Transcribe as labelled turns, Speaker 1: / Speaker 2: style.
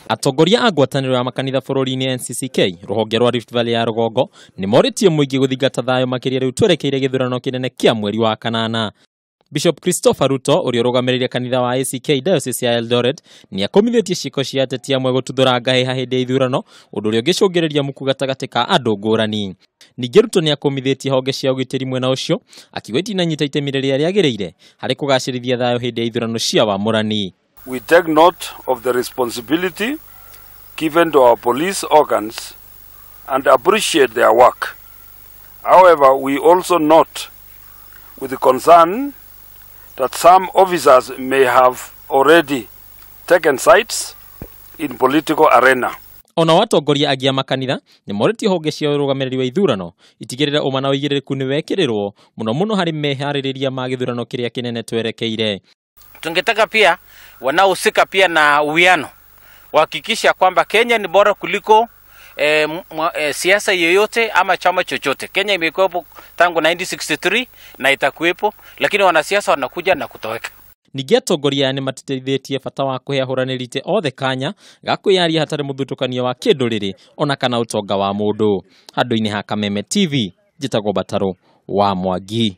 Speaker 1: Atongoria a ngwatanĩro ya makanitha bururi-ini NCCK ruhonge rwa Rift Valley ya rugongo nimoritie muingi guthingata thayu makiria riu twerekeire githurano kinene kia mweri wa kanana. Bishop Christopher Ruto uria rugamiriria kanitha wa ACK Diocese ya Eldoret ni akomithitie ciiko cia ateti amwe gututhura ngahiha hindi ya ithurano undu uria ungicungiriria muku gatagati ka andu ngurani. Ningĩ Ruto ni akomithitie honge cia ugitiri mwena ucio akiuga itinanyita itemi riria riagiriire hari kugacirithia thayu hindi ya ithurano cia wamurani.
Speaker 2: We take note of the responsibility given to our police organs and appreciate their work. However, we also note with the concern that some officers may have already taken sides in political arena.
Speaker 1: Ona watongoria angi a makanitha nimoritie honge cia urugamiriri wa ithurano itigirira uma na uigiriku ni wekirirwo muno hari mehaririria ma githurano kiria kinene twerekeire.
Speaker 3: Tungetaka pia wanaohusika pia na uwiano wahakikisha kwamba Kenya ni bora kuliko siasa yoyote ama chama chochote. Kenya imekuwepo tangu 1963 na itakuwepo, lakini wanasiasa wanakuja na kutoweka.
Speaker 1: Ningĩ atongoria ni matithĩtie bata wa kuhe ahũranĩri othe kanya ga kwĩyaria hatarĩ mũthutũkanio wa kĩndũrĩrĩ ona kana ũtonga wa mũndũ. Handũ-inĩ ha Kameme TV, njĩtagwo Mbataru wa Mwangi.